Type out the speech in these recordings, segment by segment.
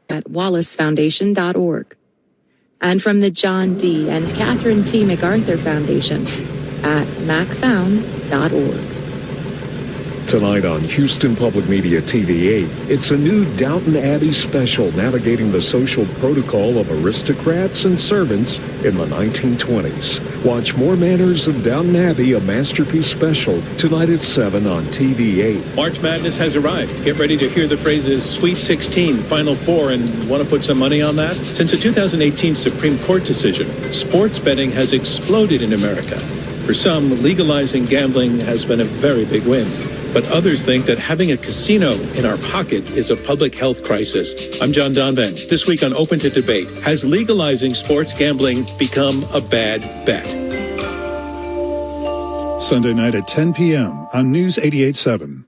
at wallacefoundation.org. And from the John D. and Catherine T. MacArthur Foundation at macfound.org. Tonight on Houston Public Media TV8, it's a new Downton Abbey special navigating the social protocol of aristocrats and servants in the 1920s. Watch More Manners of Downton Abbey, a masterpiece special, tonight at 7 on TV8. March Madness has arrived. Get ready to hear the phrases Sweet 16, Final Four, and want to put some money on that? Since a 2018 Supreme Court decision, sports betting has exploded in America. For some, legalizing gambling has been a very big win. But others think that having a casino in our pocket is a public health crisis. I'm John Donvan. This week on Open to Debate, has legalizing sports gambling become a bad bet? Sunday night at 10 p.m. on News 88.7.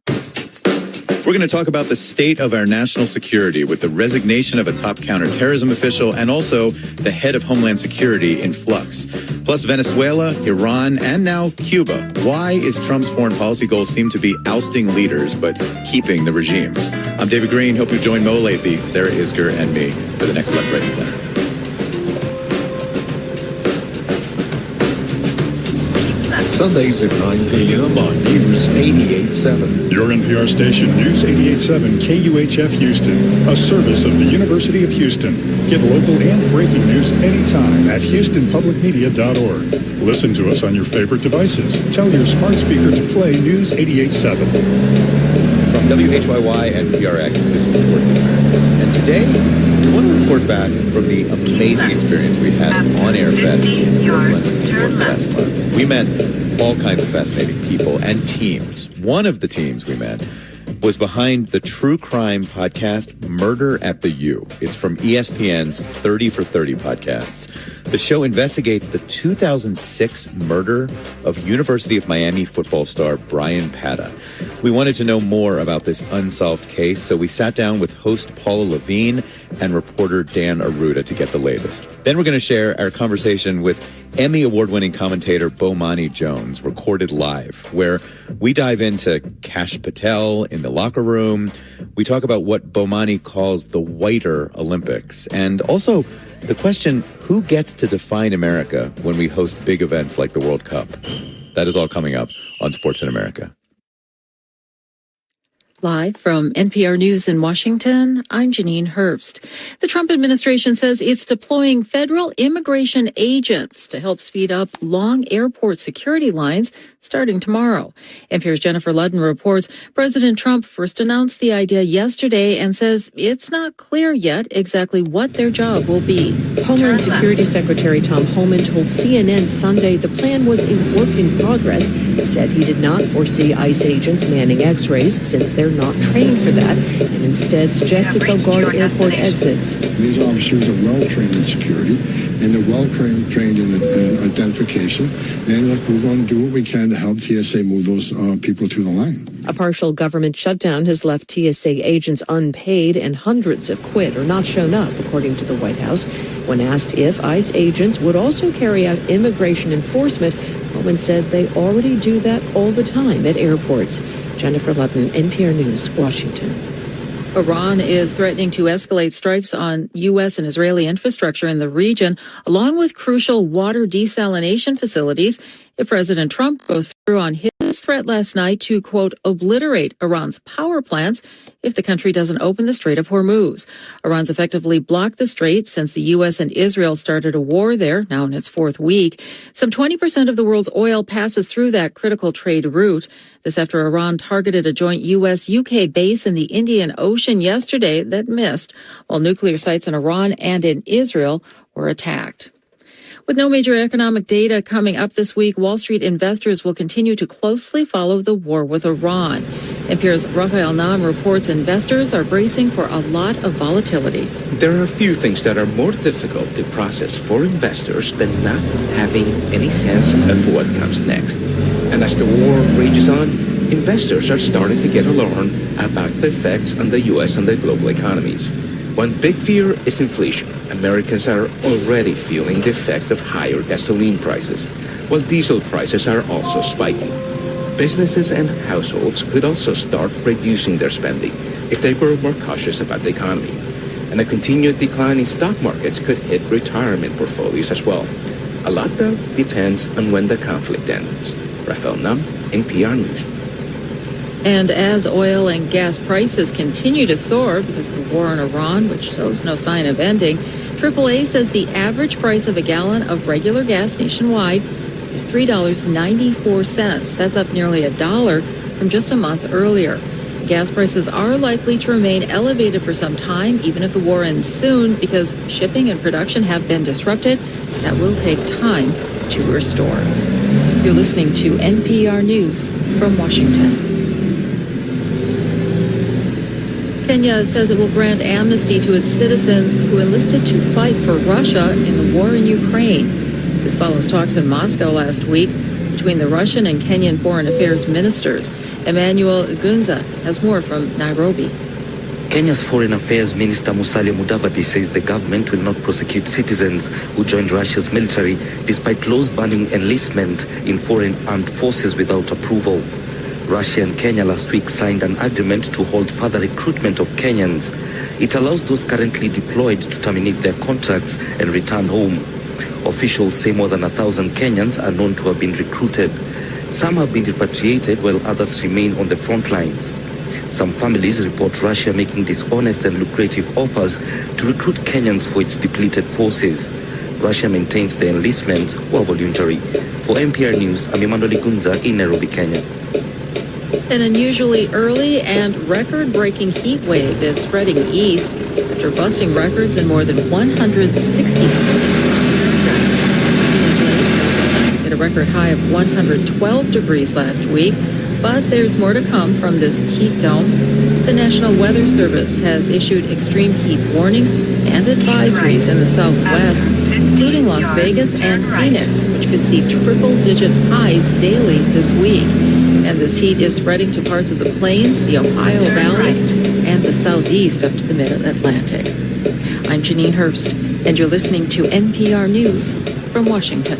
We're going to talk about the state of our national security with the resignation of a top counterterrorism official and also the head of Homeland Security in flux. Plus Venezuela, Iran, and now Cuba. Why is Trump's foreign policy goals seem to be ousting leaders but keeping the regimes? I'm David Green. Hope you join Mo Lathy, Sarah Isker, and me for the next Left, Right, and Center. Sundays at 9 p.m. on News 88.7. Your NPR station, News 88.7 KUHF Houston, a service of the University of Houston. Get local and breaking news anytime at HoustonPublicMedia.org. Listen to us on your favorite devices. Tell your smart speaker to play News 88.7. From WHYY and PRX, this is Sports in America. And today, we want to report back from the amazing experience we had on Air Fest in Portland last month. We met all kinds of fascinating people and teams. One of the teams we met was behind the true crime podcast Murder at the U. It's from ESPN's 30 for 30 podcasts. The show investigates the 2006 murder of University of Miami football star Brian Pata. We wanted to know more about this unsolved case, so we sat down with host Paula Levine and reporter Dan Aruda to get the latest. Then we're going to share our conversation with Emmy Award-winning commentator Bomani Jones, recorded live, where we dive into Kash Patel in the locker room. We talk about what Bomani calls the whiter Olympics, and also the question, who gets to define America when we host big events like the World Cup? That is all coming up on Sports in America. Live from NPR News in Washington, I'm Janine Herbst. The Trump administration says it's deploying federal immigration agents to help speed up long airport security lines starting tomorrow. NPR's Jennifer Ludden reports President Trump first announced the idea yesterday and says it's not clear yet exactly what their job will be. Homeland Security Secretary Tom Homan told CNN Sunday the plan was a work in progress. He said he did not foresee ICE agents manning X-rays since they're not trained for that, and instead suggested they'll guard airport exits. These officers are well-trained in security, and they're well-trained in identification, and look, we're going to do what we can to help TSA move those people to the line. A partial government shutdown has left TSA agents unpaid, and hundreds have quit or not shown up, according to the White House. When asked if ICE agents would also carry out immigration enforcement, Homan said they already do that all the time at airports. Jennifer Ludden, NPR News, Washington. Iran is threatening to escalate strikes on U.S. and Israeli infrastructure in the region, along with crucial water desalination facilities, if President Trump goes through on his threat last night to, quote, obliterate Iran's power plants if the country doesn't open the Strait of Hormuz. Iran's effectively blocked the strait since the U.S. and Israel started a war there, now in its fourth week. Some 20% of the world's oil passes through that critical trade route. This after Iran targeted a joint U.S.-UK base in the Indian Ocean yesterday that missed, while nuclear sites in Iran and in Israel were attacked. With no major economic data coming up this week, Wall Street investors will continue to closely follow the war with Iran. NPR's Raphael Nam reports investors are bracing for a lot of volatility. There are a few things that are more difficult to process for investors than not having any sense of what comes next. And as the war rages on, investors are starting to get alarmed about the effects on the U.S. and the global economies. One big fear is inflation. Americans are already feeling the effects of higher gasoline prices, while diesel prices are also spiking. Businesses and households could also start reducing their spending if they were more cautious about the economy. And a continued decline in stock markets could hit retirement portfolios as well. A lot, though, depends on when the conflict ends. Rafael Nam, NPR News. And as oil and gas prices continue to soar because of the war in Iran, which shows no sign of ending, AAA says the average price of a gallon of regular gas nationwide is $3.94. That's up nearly $1 from just a month earlier. Gas prices are likely to remain elevated for some time, even if the war ends soon, because shipping and production have been disrupted. That will take time to restore. You're listening to NPR News from Washington. Kenya says it will grant amnesty to its citizens who enlisted to fight for Russia in the war in Ukraine. This follows talks in Moscow last week between the Russian and Kenyan foreign affairs ministers. Emmanuel Gunza has more from Nairobi. Kenya's Foreign Affairs Minister Musalia Mudavadi says the government will not prosecute citizens who joined Russia's military despite laws banning enlistment in foreign armed forces without approval. Russia and Kenya last week signed an agreement to hold further recruitment of Kenyans. It allows those currently deployed to terminate their contracts and return home. Officials say more than 1,000 Kenyans are known to have been recruited. Some have been repatriated while others remain on the front lines. Some families report Russia making dishonest and lucrative offers to recruit Kenyans for its depleted forces. Russia maintains the enlistment were voluntary. For NPR News, I'm Emmanuel Gunza in Nairobi, Kenya. An unusually early and record-breaking heat wave is spreading east after busting records in more than 160 cities. Hit a record high of 112 degrees last week, but there's more to come from this heat dome. The National Weather Service has issued extreme heat warnings and advisories in the Southwest, including Las Vegas and Phoenix, which could see triple-digit highs daily this week. And this heat is spreading to parts of the plains, the Ohio Valley, and the southeast up to the mid-Atlantic. I'm Janine Herbst, and you're listening to NPR News from Washington.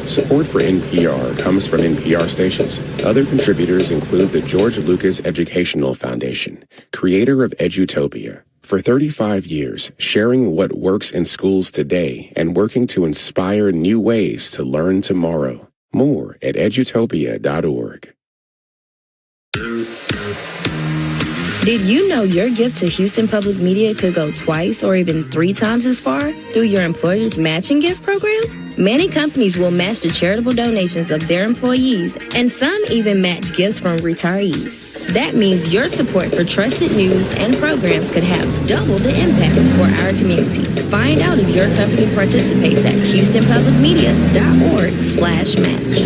Support for NPR comes from NPR stations. Other contributors include the George Lucas Educational Foundation, creator of Edutopia. For 35 years, sharing what works in schools today and working to inspire new ways to learn tomorrow. More at edutopia.org. Did you know your gift to Houston Public Media could go twice or even 3 times as far through your employer's matching gift program? Many companies will match the charitable donations of their employees, and some even match gifts from retirees. That means your support for trusted news and programs could have double the impact for our community. Find out if your company participates at houstonpublicmedia.org/match.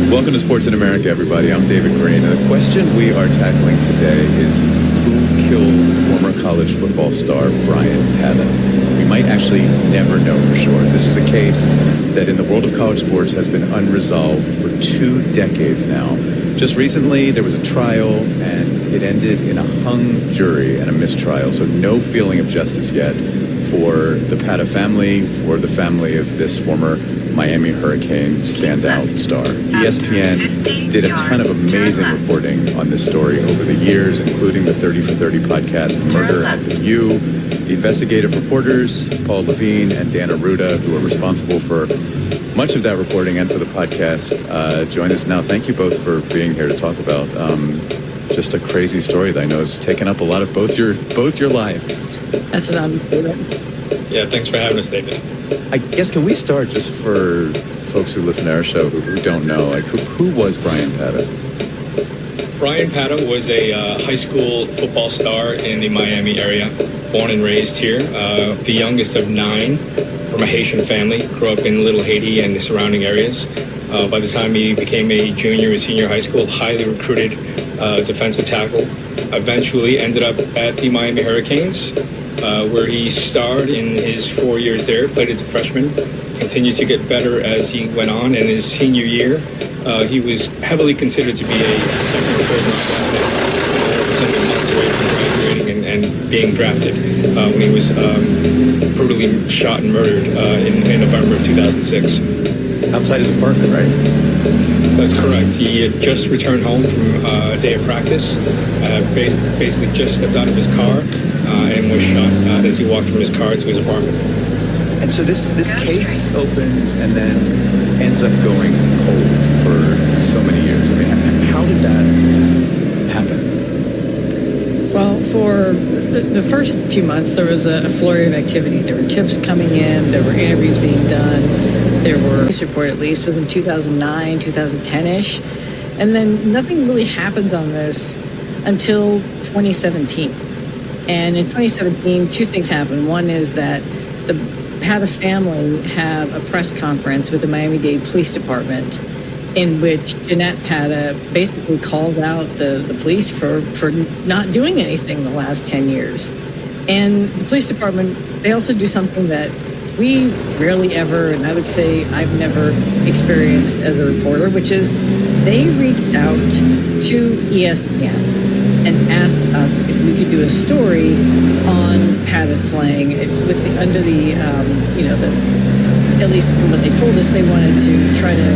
Welcome to Sports in America, everybody. I'm David Green, and the question we are tackling today is who killed former college football star Brian Padden? We might actually never know for sure. This is a case that in the world of college sports has been unresolved for 2 decades now. Just recently, there was a trial, and it ended in a hung jury and a mistrial, so no feeling of justice yet for the Padden family, for the family of this former Miami Hurricane standout star. ESPN did a ton of amazing reporting on this story over the years, including the 30 for 30 podcast, Murder at the U. The investigative reporters, Paul Levine and Dan Arruda, who are responsible for much of that reporting and for the podcast, join us now. Thank you both for being here to talk about just a crazy story that I know has taken up a lot of both your lives. That's what I'm feeling. Yeah, thanks for having us, David. I guess, can we start just for folks who listen to our show who don't know, like who was Brian Padden? Brian Padden was a high school football star in the Miami area, born and raised here, the youngest of 9 from a Haitian family, grew up in Little Haiti and the surrounding areas. By the time he became a junior or senior high school, highly recruited defensive tackle, eventually ended up at the Miami Hurricanes, where he starred in his 4 years there, played as a freshman, continued to get better as he went on. In his senior year, he was heavily considered to be a second or third round draft pick, was only months away from graduating and being drafted when he was brutally shot and murdered in November of 2006. outside his apartment, right? That's correct. He had just returned home from a day of practice, basically just stepped out of his car and was shot as he walked from his car to his apartment. And so this case opens and then ends up going cold for so many years. I mean, how did that happen? Well, for the first few months, there was a flurry of activity. There were tips coming in. There were interviews being done. There were police report, at least, within 2009, 2010-ish. And then nothing really happens on this until 2017. And in 2017, two things happened. One is that the Pata family have a press conference with the Miami-Dade Police Department in which Jeanette Pata basically called out the police for not doing anything the last 10 years. And the police department, they also do something that we rarely ever, and I would say I've never experienced as a reporter, which is they reached out to ESPN and asked us if we could do a story on Pata slang at least from what they told us, they wanted to try to,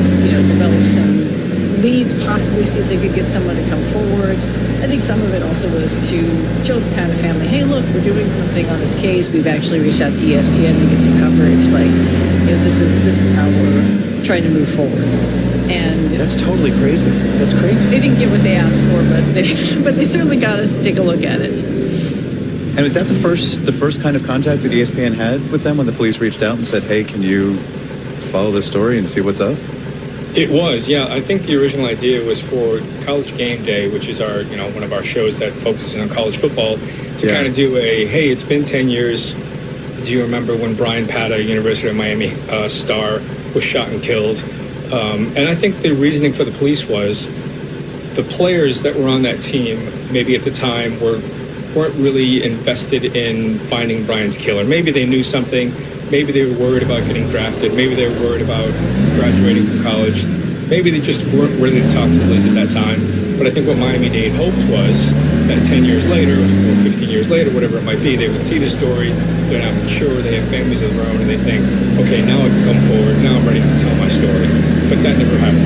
develop some leads, possibly see if they could get someone to come forward. I think some of it also was to show the Pata family, hey, look, we're doing something on this case. We've actually reached out to ESPN to get some coverage. This is how we're trying to move forward. And that's totally crazy. That's crazy. They didn't get what they asked for, but they certainly got us to take a look at it. And was that the first kind of contact that ESPN had with them when the police reached out and said, hey, can you follow this story and see what's up? It was, yeah. I think the original idea was for College Game Day, which is our, one of our shows that focuses on college football, to kind of do hey, it's been 10 years. Do you remember when Brian Pata, University of Miami star, was shot and killed? And I think the reasoning for the police was the players that were on that team, maybe at the time, weren't really invested in finding Brian's killer. Maybe they knew something. Maybe they were worried about getting drafted. Maybe they were worried about graduating from college. Maybe they just weren't ready to talk to police at that time. But I think what Miami-Dade hoped was that 10 years later, or 15 years later, whatever it might be, they would see the story, they're now mature, they have families of their own, and they think, okay, now I can come forward, now I'm ready to tell my story. But that never happened.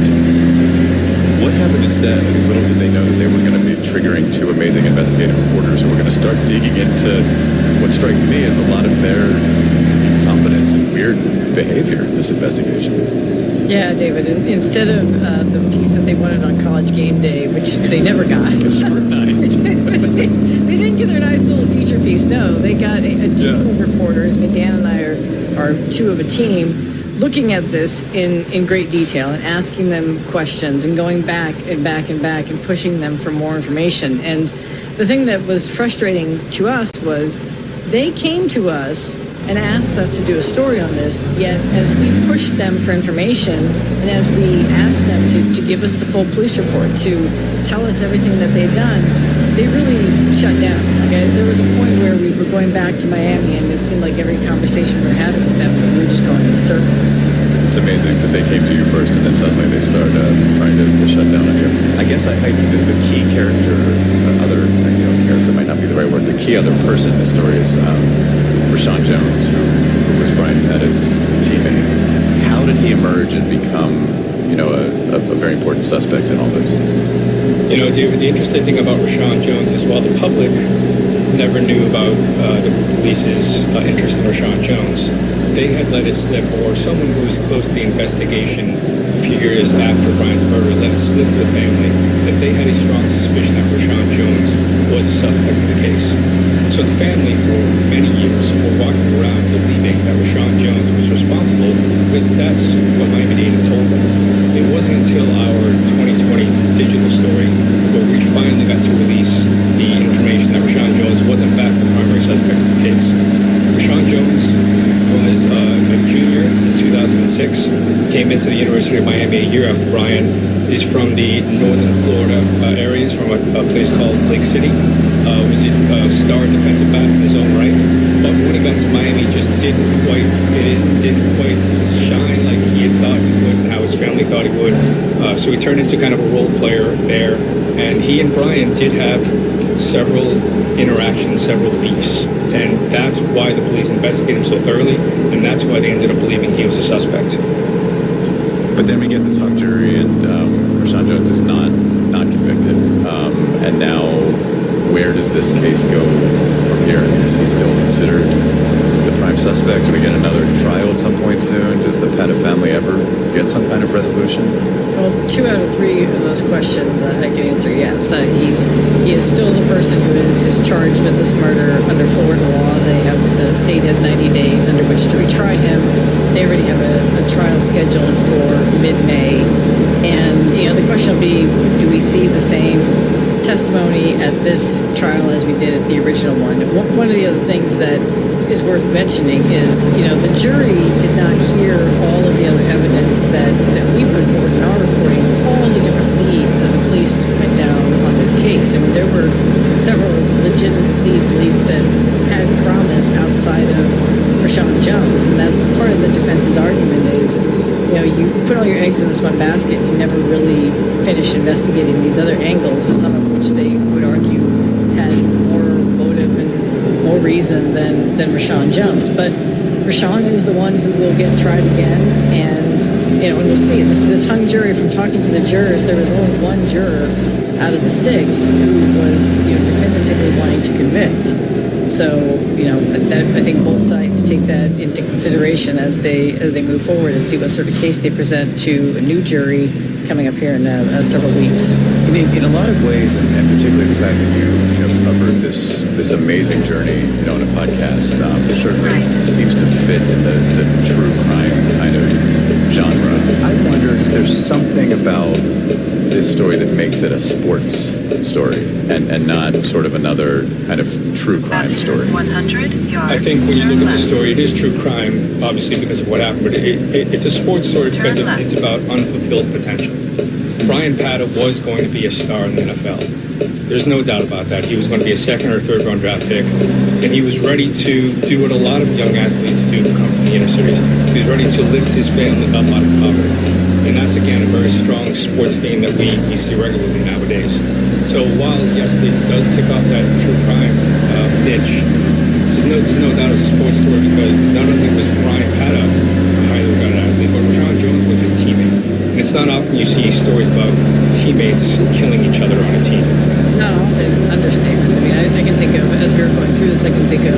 What happened instead? I mean, little did they know that they were going to be triggering two amazing investigative reporters who were going to start digging into what strikes me as a lot of their incompetence and weird behavior in this investigation. Yeah, David, instead of the piece that they wanted on College Game Day, which they never got. It's scrutinized. They didn't get their nice little feature piece. No, they got a team of reporters. McGann and I are two of a team, looking at this in great detail and asking them questions and going back and back and back and pushing them for more information. And the thing that was frustrating to us was they came to us and asked us to do a story on this, yet as we pushed them for information and as we asked them to give us the full police report, to tell us everything that they'd done, they really shut down. There was a point where we were going back to Miami and it seemed like every conversation we were having with them, we were just going in circles. It's amazing that they came to you first and then suddenly they start trying to shut down on you. I guess the key character, character might not be the right word, the key other person in the story is Rashawn Jones, who was Brian Pata's teammate. How did he emerge and become, a very important suspect in all this? David, the interesting thing about Rashawn Jones is while the public never knew about the police's interest in Rashawn Jones, they had let it slip, or someone who was close to the investigation a few years after Brian's murder let it slip to the family that they had a strong suspicion that Rashawn Jones was a suspect in the case. So the family for many years were walking around believing that Rashawn Jones was responsible because that's what Miami-Dade told them. It wasn't until our 2020 digital story where we finally got to release the information that Rashawn Jones was in fact the primary suspect in the case. Rashawn Jones was a junior in 2006, came into the University of Miami a year after Brian. He's from the northern Florida areas, from a place called Lake City. Was a star defensive back in his own right. But when he got to Miami, just didn't quite fit in, didn't quite shine like he had thought he would and how his family thought he would. So he turned into kind of a role player there. And he and Brian did have several interactions, several beefs. And that's why the police investigated him so thoroughly. And that's why they ended up believing he was a suspect. But then we get this hung jury, and Rashawn Jones is not convicted. And now, where does this case go from here? Is he still considered the prime suspect? Do we get another trial at some point soon? Does the Pata family ever get some kind of resolution? Well, 2 out of 3 of those questions I can answer yes. He is still the person who is charged with this murder under Florida law. The state has 90 days under which to retry him. They already have a trial scheduled for mid-May. And, the question will be, do we see the same testimony at this trial as we did at the original one? One of the other things that is worth mentioning is, the jury did not hear all of the other evidence that we put forward in our reporting, all the different leads that the police went down on this case. I mean, there were several legitimate leads that had promise outside of Rashawn Jones, and that's part of the defense's argument is, you put all your eggs in this one basket, you never really finish investigating these other angles, some of which they would argue had more motive and more reason than Rashawn Jones. But Rashawn is the one who will get tried again, and we'll see. This hung jury, from talking to the jurors, there was only one juror out of the 6 who was definitively wanting to convict. So, I think both sides take that into consideration as they move forward and see what sort of case they present to a new jury coming up here in several weeks. In a lot of ways, and particularly the fact that you covered this amazing journey, on a podcast, it certainly seems to fit in the true crime kind of genre. I wonder, is there something about this story that makes it a sports story and not sort of another kind of true crime story? 100 yards. I think when you look at the story, it is true crime, obviously because of what happened, but it's a sports story because it's about unfulfilled potential. Brian Pata was going to be a star in the NFL. There's no doubt about that. He was going to be a 2nd or 3rd round draft pick, and he was ready to do what a lot of young athletes do who come from the inner cities. He was ready to lift his family up out of poverty. And that's, again, a very strong sports theme that we see regularly nowadays. So while, yes, it does tick off that true crime niche, there's no doubt it's a sports story because not only was Brian Pata a highly regarded athlete, but Rashawn Jones was his teammate. And it's not often you see stories about teammates killing each other on a team. No, understatement. I mean, I can think of, as we were going through this, I can think of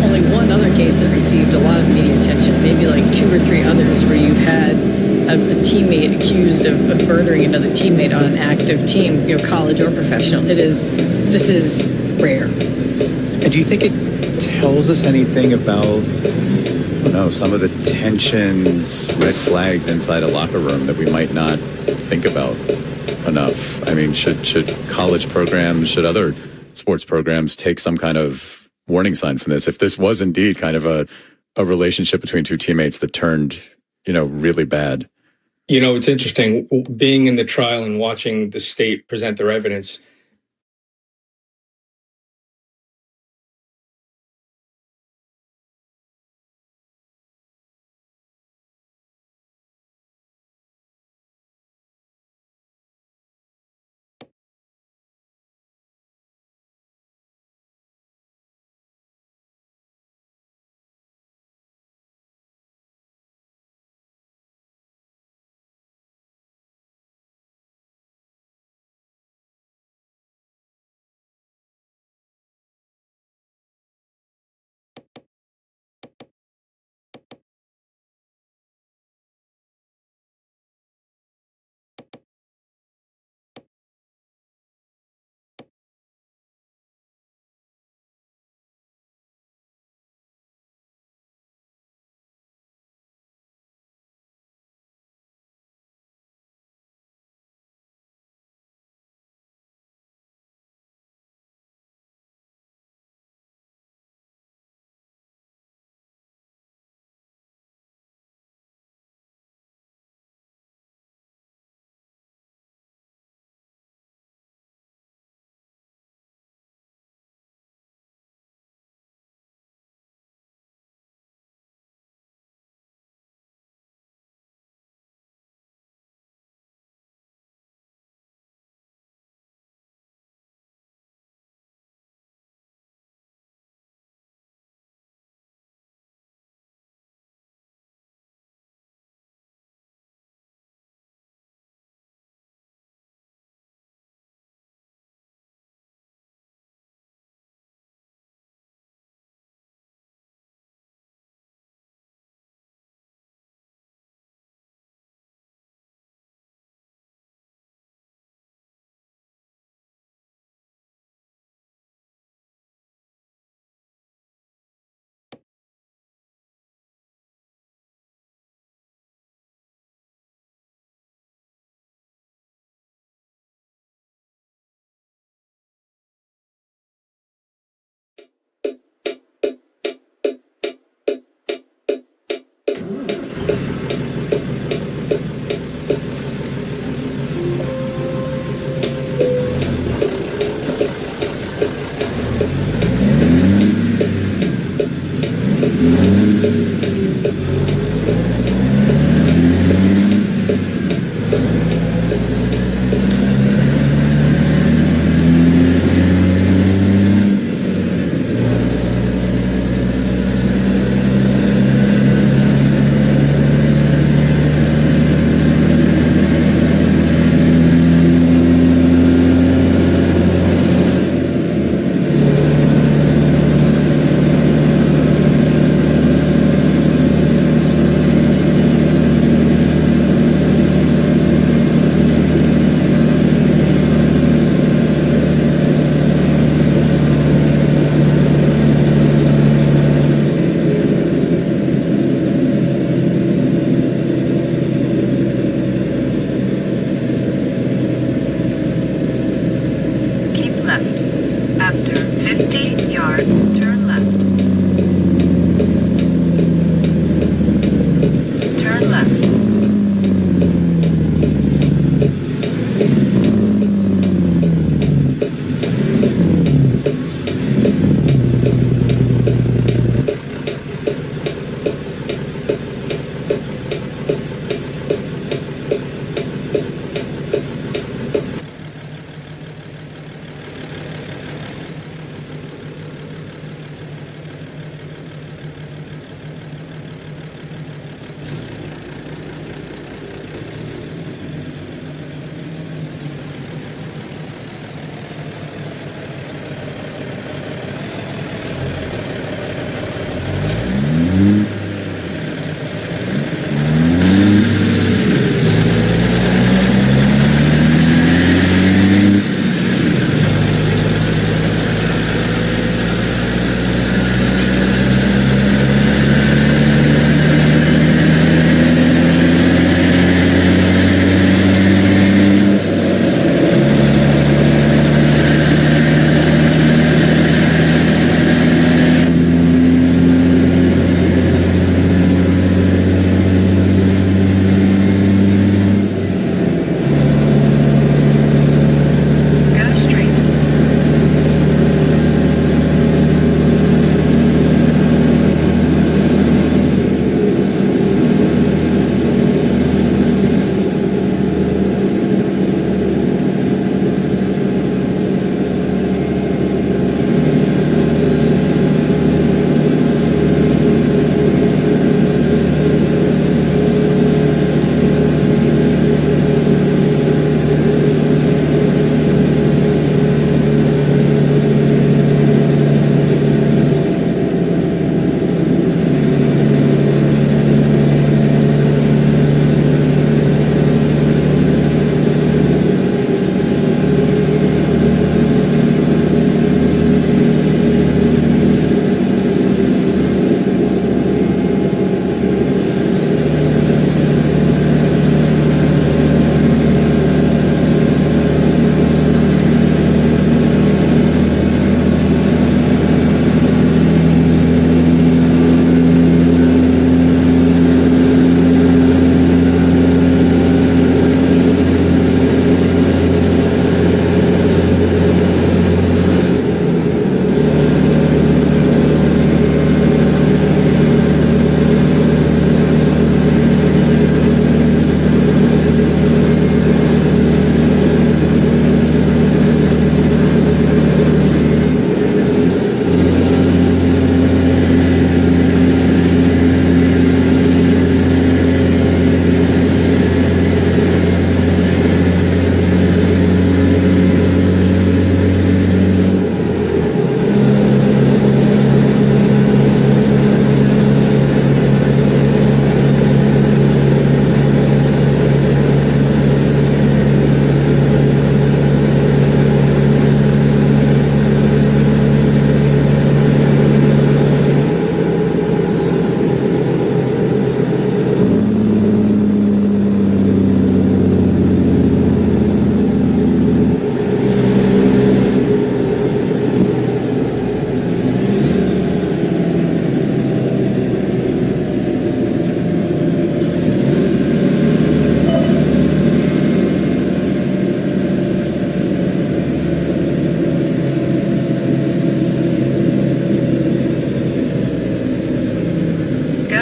only one other case that received a lot of media attention, maybe like 2 or 3 others where you had a teammate accused of murdering another teammate on an active team, college or professional. This is rare. And do you think it tells us anything about, some of the tensions, red flags inside a locker room that we might not think about enough? I mean, should college programs, should other sports programs take some kind of warning sign from this? If this was indeed kind of a relationship between 2 teammates that turned, really bad. It's interesting being in the trial and watching the state present their evidence.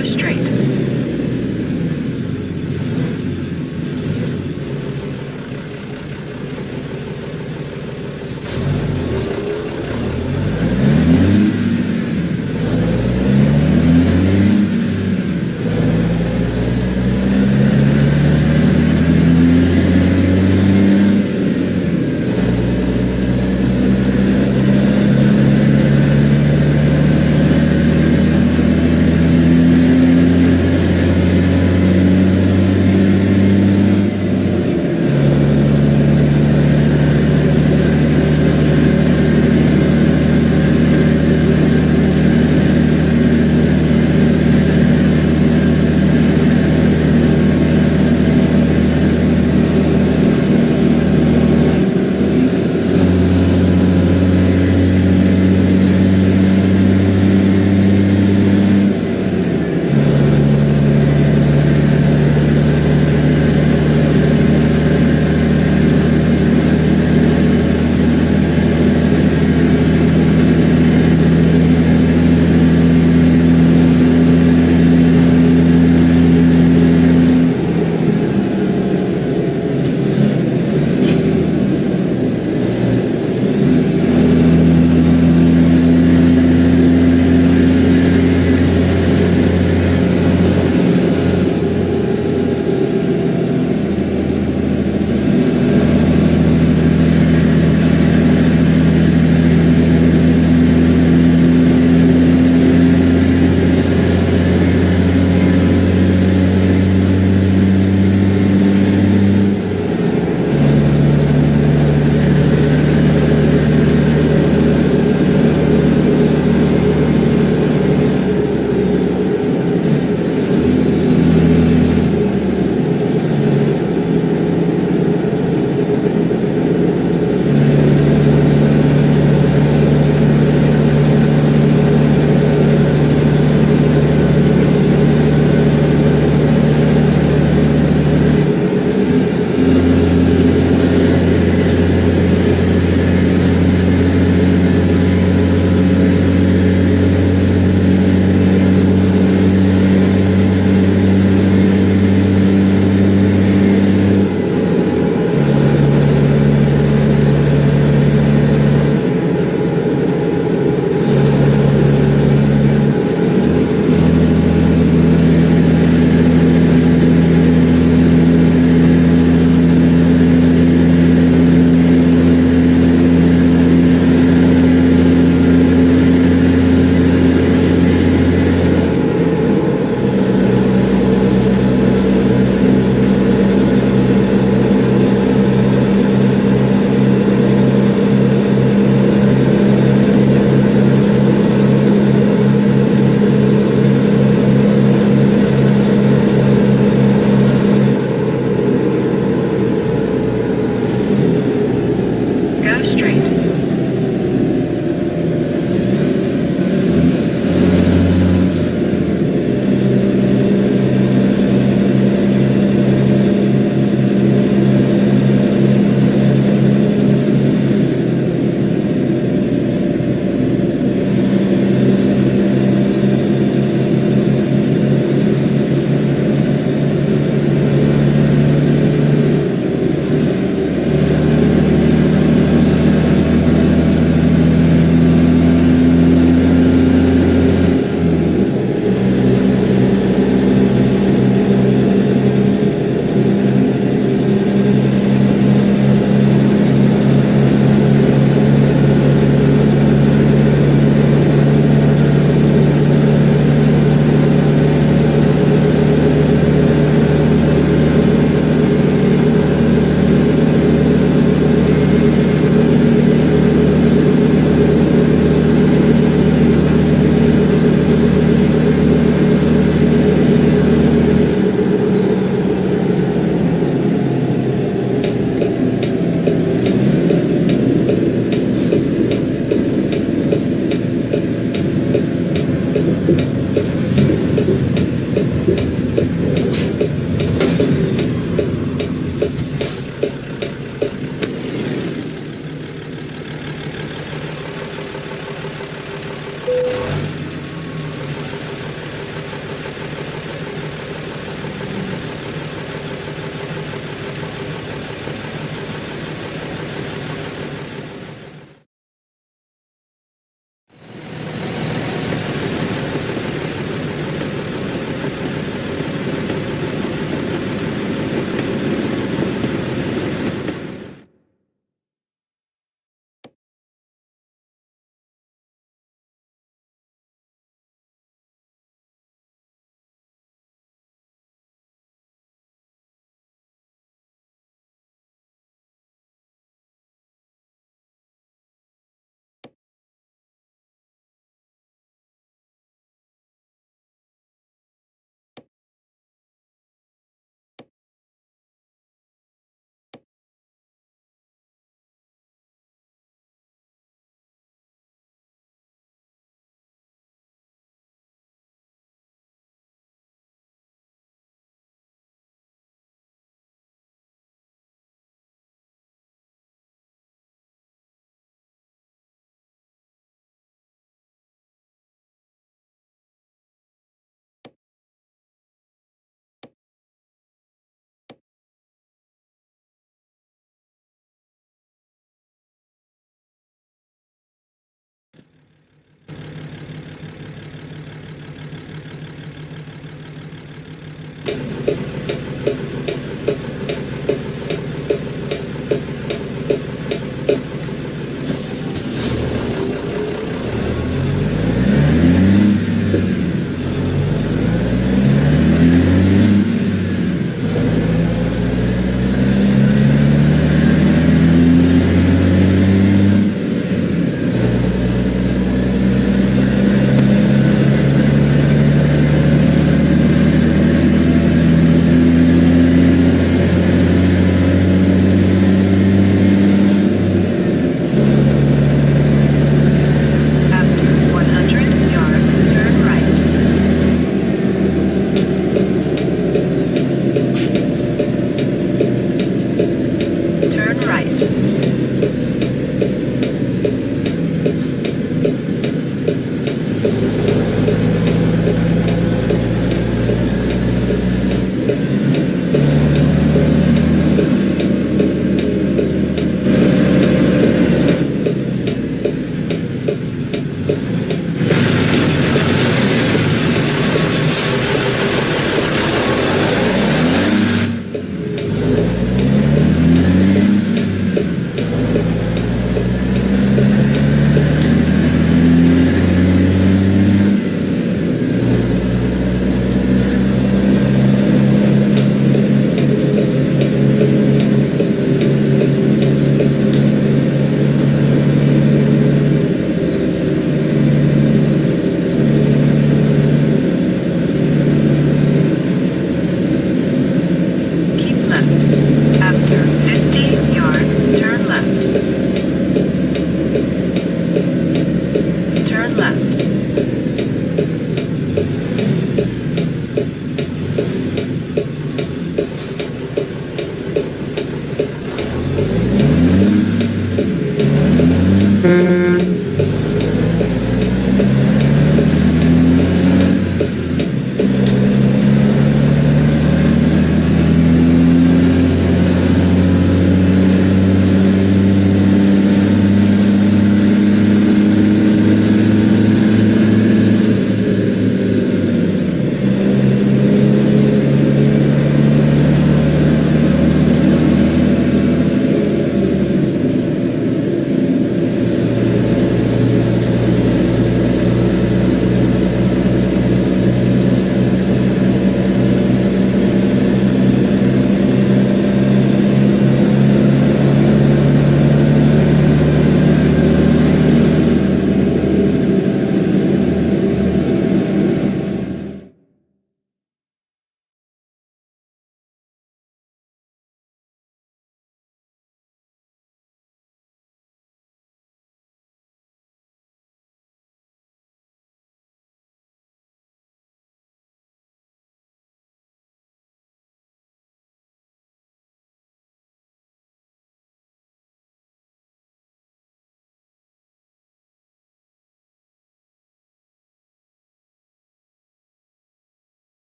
Go straight.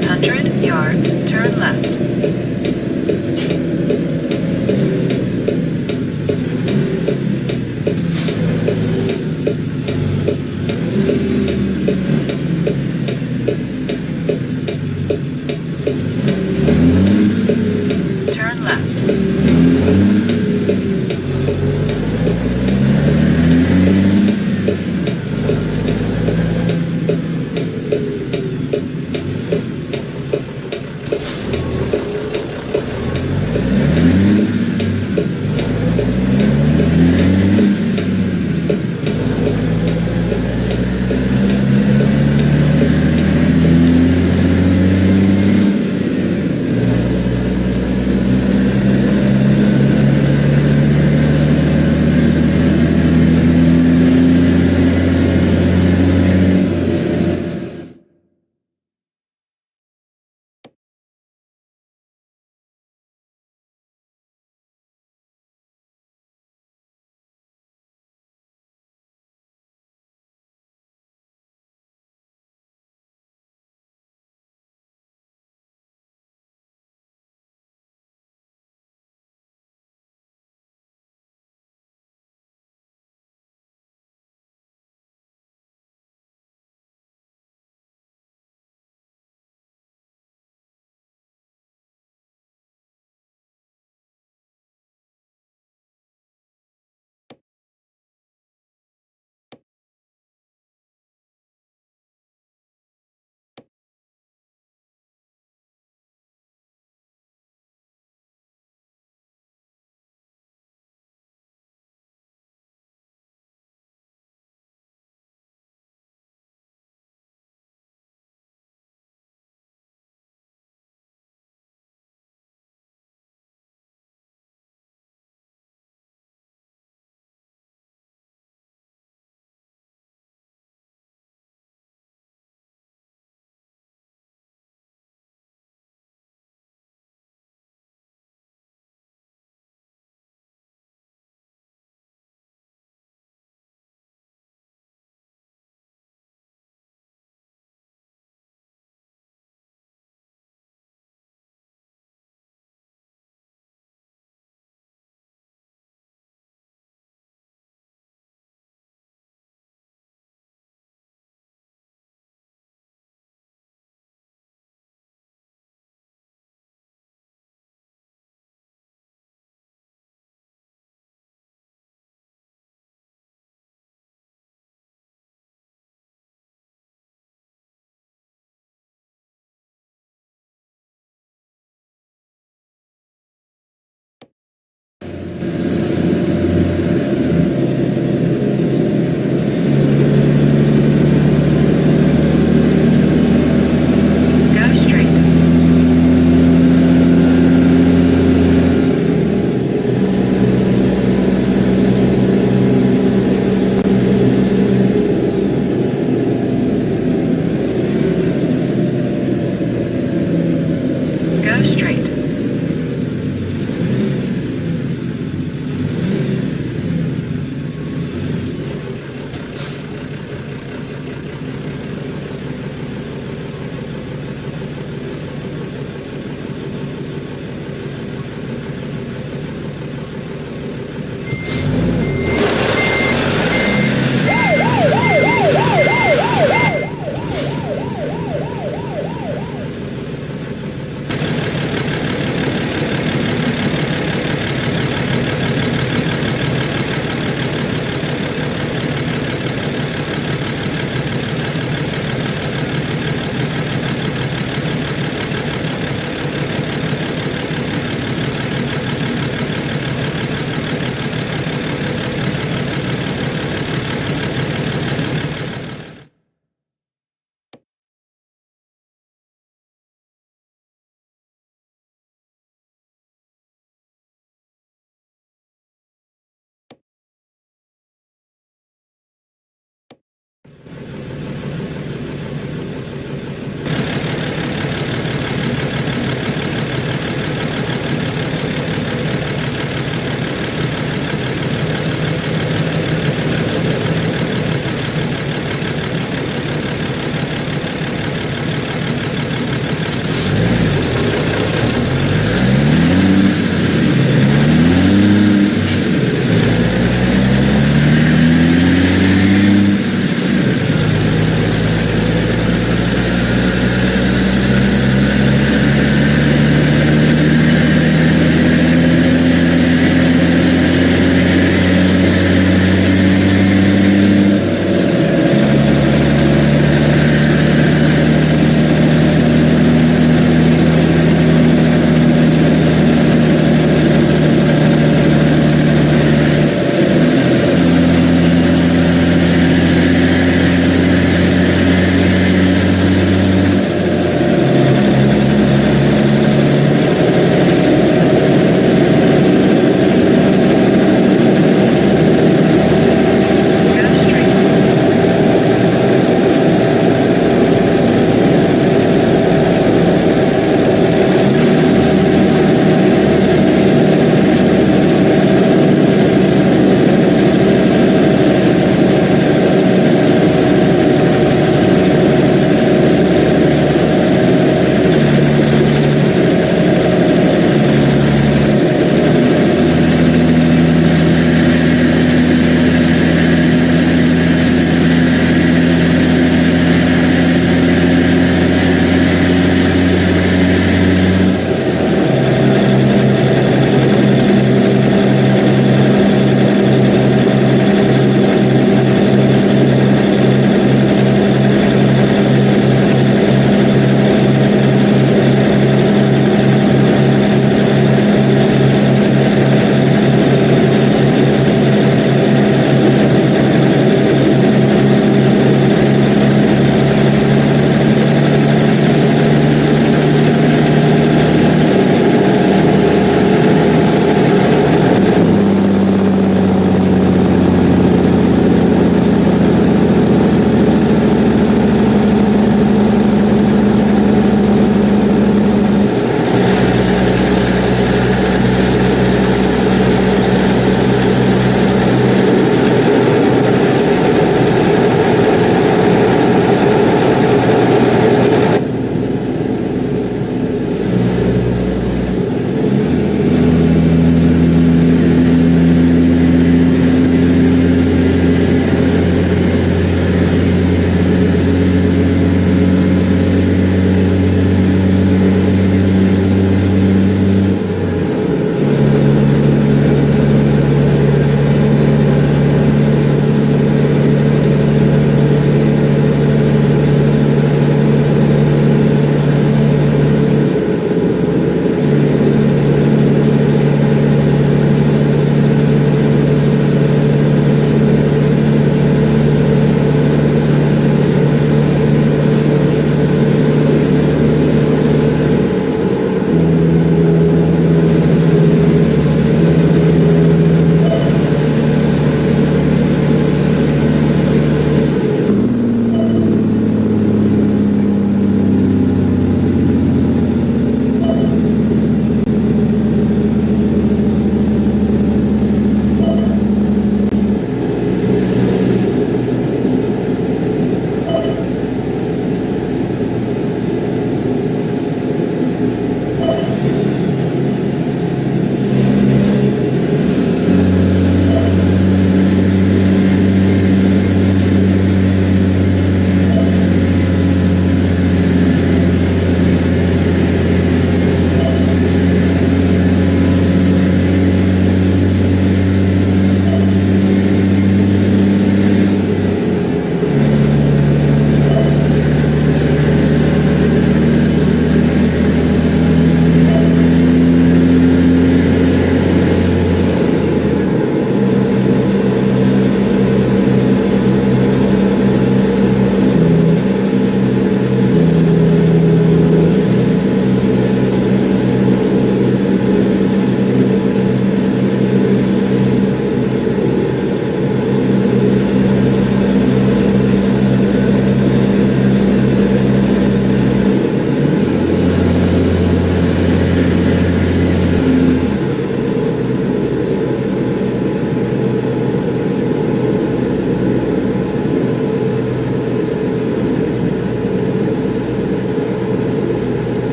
100 yards, turn left.